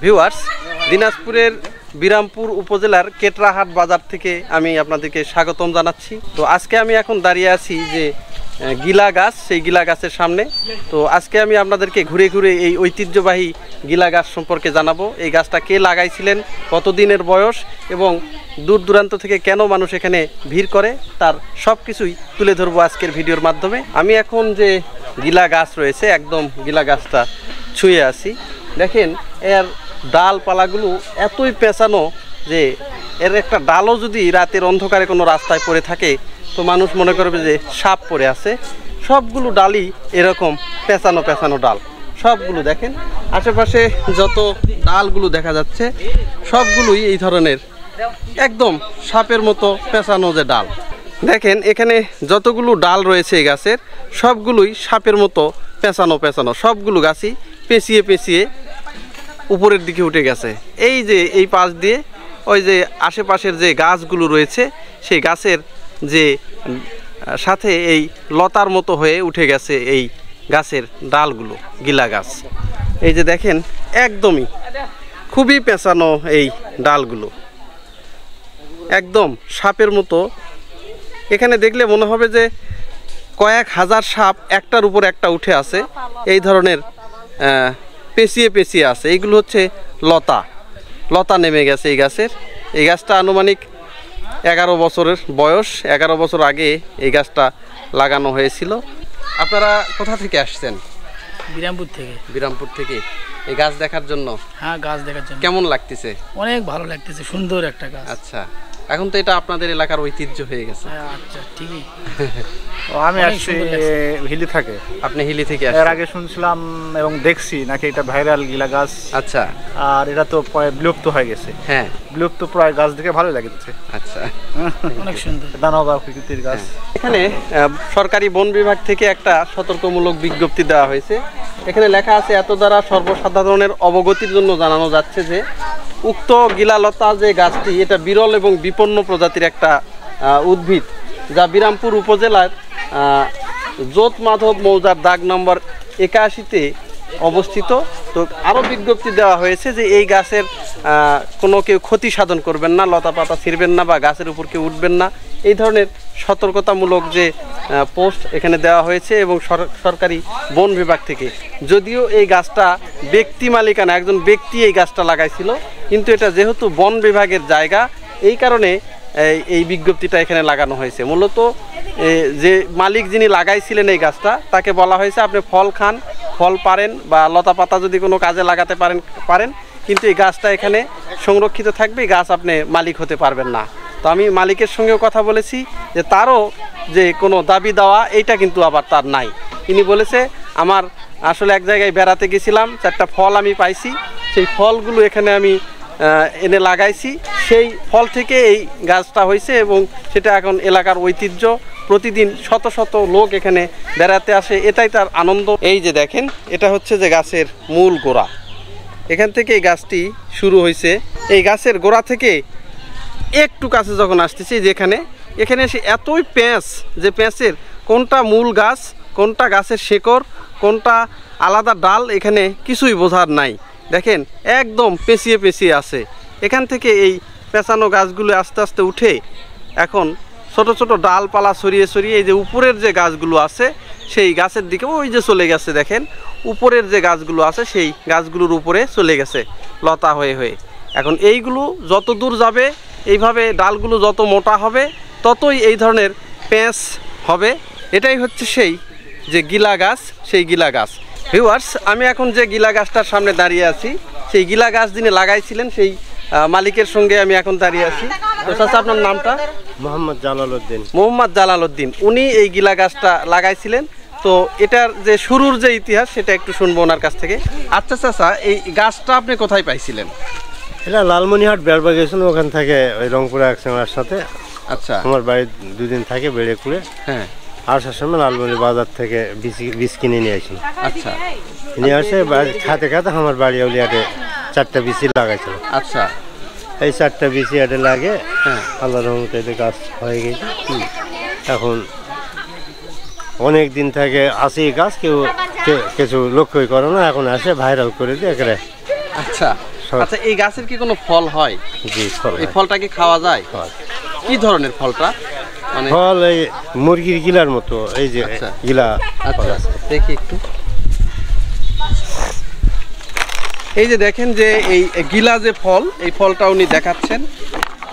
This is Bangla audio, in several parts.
ভিউয়ার্স, দিনাজপুরের বিরামপুর উপজেলার কেটরাহাট বাজার থেকে আমি আপনাদেরকে স্বাগতম জানাচ্ছি। তো আজকে আমি এখন দাঁড়িয়ে আছি যে গিলা গাছ, সেই গিলা গাছের সামনে। তো আজকে আমি আপনাদেরকে ঘুরে ঘুরে এই ঐতিহ্যবাহী গিলা গাছ সম্পর্কে জানাবো। এই গাছটা কে লাগাইছিলেন, কতদিনের বয়স এবং দূর দূরান্ত থেকে কেন মানুষ এখানে ভিড় করে, তার সব কিছুই তুলে ধরবো আজকের ভিডিওর মাধ্যমে। আমি এখন যে গিলা গাছ রয়েছে, একদম গিলা গাছটা ছুঁয়ে আছি। দেখেন এর ডালপালাগুলো এতই পেঁচানো যে এর একটা ডালও যদি রাতের অন্ধকারে কোনো রাস্তায় পড়ে থাকে তো মানুষ মনে করবে যে সাপ পড়ে আছে। সবগুলো ডালই এরকম পেঁচানো পেঁচানো ডাল, সবগুলো দেখেন। আশেপাশে যত ডালগুলো দেখা যাচ্ছে সবগুলোই এই ধরনের একদম সাপের মতো পেঁচানো যে ডাল। দেখেন এখানে যতগুলো ডাল রয়েছে এই গাছের সবগুলোই সাপের মতো পেঁচানো পেঁচানো, সবগুলো গাছই পেঁচিয়ে পেঁচিয়ে উপরের দিকে উঠে গেছে। এই যে এই পাশ দিয়ে ওই যে আশেপাশের যে গাছগুলো রয়েছে সেই গাছের যে সাথে এই লতার মতো হয়ে উঠে গেছে এই গাছের ডালগুলো, গিলা গাছ। এই যে দেখেন একদমই খুবই পেঁচানো এই ডালগুলো, একদম সাপের মতো। এখানে দেখলে মনে হবে যে কয়েক হাজার সাপ একটার উপর একটা উঠে আছে, এই ধরনের পেঁচিয়ে পেঁচিয়ে আছে। এইগুলো হচ্ছে লতা, লতা নেমে গেছে এই গাছের। এই গাছটা আনুমানিক 11 বছরের বয়স, 11 বছর আগে এই গাছটা লাগানো হয়েছিল। আপনারা কোথা থেকে আসছেন? বিরামপুর থেকে। বিরামপুর থেকে এই গাছ দেখার জন্য? হ্যাঁ, গাছ দেখার জন্য। কেমন লাগতেছে? অনেক ভালো লাগতেছে, সুন্দর একটা গাছ। আচ্ছা, এখন তো এটা আপনাদের এলাকার ঐতিহ্য হয়ে গেছে। আচ্ছা, ঠিকই। আমি আসছি হিলি থেকে। আপনি হিলি থেকে এর আগে শুনছিলাম এবং দেখছি নাকি এটা ভাইরাল গিলা গাছ। আচ্ছা, আর এটা তো প্রায় বিলুপ্ত হয়ে গেছে। হ্যাঁ, বিলুপ্ত প্রায় গাছ দেখে ভালো লাগছে। আচ্ছা, অনেক সুন্দর দানাদার প্রকৃতির গাছ। এখানে সরকারি বন বিভাগ থেকে একটা সতর্কমূলক বিজ্ঞপ্তি দেওয়া হয়েছে। এখানে লেখা আছে, এত দ্বারা সর্বসাধারণের অবগতির জন্য জানানো যাচ্ছে যে উক্ত গিলালতা যে গাছটি, এটা বিরল এবং বিপন্ন প্রজাতির একটা উদ্ভিদ, যা বিরামপুর উপজেলার জোত মাধব মৌজার দাগ নম্বর 81-তে অবস্থিত। তো আরও বিজ্ঞপ্তি দেওয়া হয়েছে যে এই গাছের কোনো কেউ ক্ষতি সাধন করবেন না, লতা পাতা ছিঁড়বেন না বা গাছের উপর কেউ উঠবেন না, এই ধরনের সতর্কতামূলক যে পোস্ট এখানে দেওয়া হয়েছে এবং সরকারি বন বিভাগ থেকে। যদিও এই গাছটা ব্যক্তি মালিকানা, একজন ব্যক্তি এই গাছটা লাগাইছিল, কিন্তু এটা যেহেতু বন বিভাগের জায়গা এই কারণে এই বিজ্ঞপ্তিটা এখানে লাগানো হয়েছে। মূলত যে মালিক যিনি লাগাইছিলেন এই গাছটা তাকে বলা হয়েছে আপনি ফল খান, ফল পারেন বা লতা পাতা যদি কোনো কাজে লাগাতে পারেন, কিন্তু এই গাছটা এখানে সংরক্ষিত থাকবে, এই গাছ আপনি মালিক হতে পারবেন না। তো আমি মালিকের সঙ্গেও কথা বলেছি যে তারও যে কোনো দাবি দেওয়া এইটা কিন্তু আবার তার নাই। তিনি বলেছে আমার আসলে এক জায়গায় বেড়াতে গেছিলাম, 4টা ফল আমি পাইছি, সেই ফলগুলো এখানে আমি এনে লাগাইছি, সেই ফল থেকে এই গাছটা হয়েছে এবং সেটা এখন এলাকার ঐতিহ্য। প্রতিদিন শত শত লোক এখানে বেড়াতে আসে, এটাই তার আনন্দ। এই যে দেখেন এটা হচ্ছে যে গাছের মূল গোড়া, এখান থেকে এই গাছটি শুরু হয়েছে। এই গাছের গোড়া থেকে একটু কাছে যখন আসতেছি যেখানে, এখানে এসে এতই প্যাঁচ যে প্যাঁচের কোনটা মূল গাছ, কোনটা গাছের শেকড়, কোনটা আলাদা ডাল, এখানে কিছুই বোঝার নাই। দেখেন একদম পেঁচিয়ে পেঁচিয়ে আছে। এখান থেকে এই পেঁচানো গাছগুলো আস্তে আস্তে উঠে এখন ছোট ছোট ডালপালা ছড়িয়ে ছড়িয়ে এই যে উপরের যে গাছগুলো আছে সেই গাছের দিকে ওই যে চলে গেছে। দেখেন উপরের যে গাছগুলো আছে সেই গাছগুলোর উপরে চলে গেছে লতা হয়ে হয়ে। এখন এইগুলো যত দূর যাবে, এইভাবে ডালগুলো যত মোটা হবে ততই এই ধরনের প্যাঁচ হবে। এটাই হচ্ছে সেই যে গিলা গাছ, সেই গিলা গাছ। ভিউয়ার্স, আমি এখন যে গিলা গাছটার সামনে দাঁড়িয়ে আছি, সেই গিলা গাছ যিনি লাগাইছিলেন সেই মালিকের সঙ্গে আমি এখন দাঁড়িয়ে আছি। তো চাচা, আপনার নামটা? মোহাম্মদ জালাল উদ্দিন। মোহাম্মদ জালাল উদ্দিন, উনি এই গিলা গাছটা লাগাইছিলেন। তো এটার যে শুরুর যে ইতিহাস সেটা একটু শুনবো ওনার কাছ থেকে। আচ্ছা চাচা, এই গাছটা আপনি কোথায় পাইছিলেন? এটা লালমনিহাট বেড়বা গেছিল, ওখান থেকে ওই রংপুরে এক আমার সাথে। আচ্ছা, আমার বাড়ি 2 দিন থাকে বেড়ে কুড়ে। হ্যাঁ, আসার সময় লালমনি বাজার থেকে বীজ কিনে নিয়ে আসি। আচ্ছা, নিয়ে আসে খাতে খাতে আমার বাড়ি ওলিয়াটে 4টা বীজ লাগাইছিল। আচ্ছা, এই 4টা বীজ আটে লাগে। হ্যাঁ, আল্লাহর রহমতে গাছ হয়ে গেছে। এখন অনেক দিন থেকে আসে গাছ, কেউ কিছু লক্ষ্যই করে না, এখন আসে ভাইরাল করে দিয়ে একেবারে আচ্ছা আচ্ছা, এই গাছের কি কোনো ফল হয়? জি, ফল এই হয়। ফলটা কি খাওয়া যায়? হয়। কি ধরনের ফলটা? মানে ফল এই মুরগির গিলার মতো, এই যে আচ্ছা। গিলা আচ্ছা, ফল আছে। দেখি একটু। এই যে দেখেন যে এই গিলা যে ফল, এই ফলটা উনি দেখাচ্ছেন।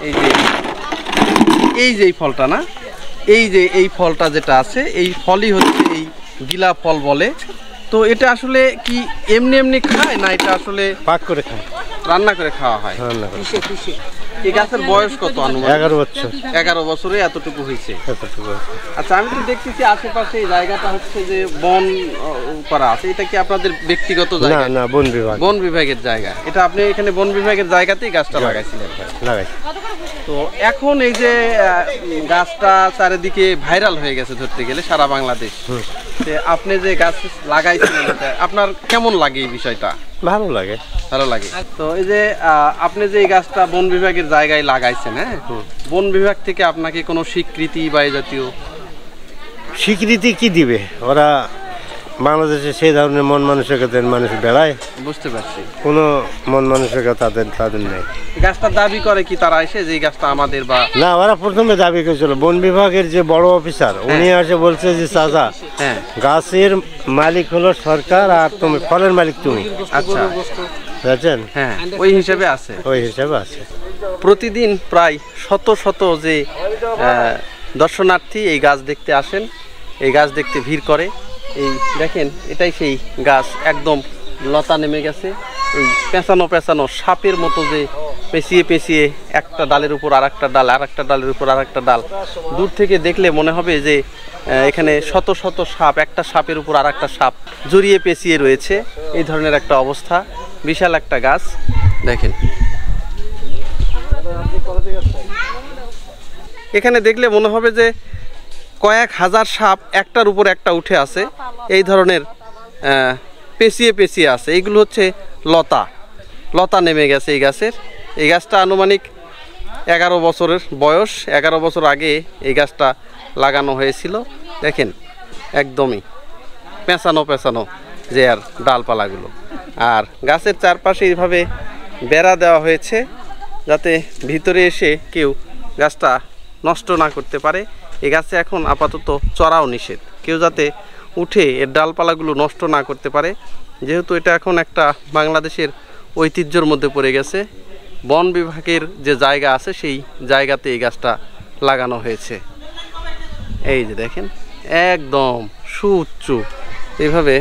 এই যে এই ফলটা না, এই ফলটা যেটা আছে, এই ফলই হচ্ছে এই গিলা ফল বলে। তো এটা আসলে কি এমনি এমনি খায়, না এটা আসলে পাক করে খায়, রান্না করে খাওয়া হয়? রান্না করে। এই গাছের বয়স কত আনুমানিক? 11 বছর 11 বছরে এতটুকু হয়েছে। এতটুকু আছে। আচ্ছা, আমি তো দেখতেছি আশেপাশে এই জায়গাটা হচ্ছে যে বন করা আছে। এটা কি আপনাদের ব্যক্তিগত না জায়গা? না, বন বিভাগ বন বিভাগের জায়গা। এটা আপনি এখানে বন বিভাগের জায়গাতেই গাছটা লাগাইছিলেন। লাগাই। তো এখন এই যে গাছটা চারিদিকে ভাইরাল হয়ে গেছে ধরতে গেলে সারা বাংলাদেশ। তো আপনি যে গাছ লাগাইছিলেন, এটা আপনার কেমন লাগে এই বিষয়টা? ভালো লাগে। ভালো লাগে। তো এই যে আপনি যে এই গাছটা বন বিভাগের জায়গায় লাগাইছেন, হ্যাঁ, বন বিভাগ থেকে আপনাকে কোনো স্বীকৃতি বা এই জাতীয়? স্বীকৃতি কি দিবে ওরা? বাংলাদেশে সেই ধরনের মন মানসিকতার মানুষ বেড়ায়, বুঝতে পারছি। কোনো মন মানসিকতা তাদের নেই। এই গাছটা দাবি করে কি তারা এসে যে এই গাছটা আমাদের? বা না, ওরা প্রথমে দাবি করেছিল, বন বিভাগের যে বড় অফিসার উনি এসে বলছে যে চাচা, হ্যাঁ, গাছের মালিক হলো সরকার আর তুমি ফলের মালিক তুমি, আচ্ছা, বুঝছেন? হ্যাঁ, ওই হিসেবে আছে। ওই হিসাবে আছে। প্রতিদিন প্রায় শত শত যে দর্শনার্থী এই গাছ দেখতে আসেন, এই গাছ দেখতে ভিড় করে। এই দেখেন, এটাই সেই গাছ, একদম লতা নেমে গেছে। এই পেঁচানো পেঁচানো সাপের মতো যে পেঁচিয়ে পেঁচিয়ে একটা ডালের উপর আর একটা ডাল, আর একটা ডালের উপর আর একটা ডাল। দূর থেকে দেখলে মনে হবে যে এখানে শত শত সাপ, একটা সাপের উপর আর একটা সাপ জড়িয়ে পেঁচিয়ে রয়েছে। এই ধরনের একটা অবস্থা। বিশাল একটা গাছ দেখেন। এখানে দেখলে মনে হবে যে কয়েক হাজার সাপ একটার উপর একটা উঠে আছে। এই ধরনের পেঁচিয়ে পেঁচিয়ে আছে। এইগুলো হচ্ছে লতা নেমে গেছে এই গাছের। এই গাছটা আনুমানিক 11 বছরের বয়স। 11 বছর আগে এই গাছটা লাগানো হয়েছিল। দেখেন, একদমই পেঁচানো পেঁচানো যে আর ডালপালাগুলো। আর গাছের চারপাশে এইভাবে বেড়া দেওয়া হয়েছে, যাতে ভিতরে এসে কেউ গাছটা নষ্ট না করতে পারে। এই গাছে এখন আপাতত চড়াও নিষেধ, কেউ যাতে উঠে এর ডালপালাগুলো নষ্ট না করতে পারে, যেহেতু এটা এখন একটা বাংলাদেশের ঐতিহ্যর মধ্যে পড়ে গেছে। বন বিভাগের যে জায়গা আছে সেই জায়গাতে এই গাছটা লাগানো হয়েছে। এই যে দেখেন, একদম সুউচ্চ এইভাবে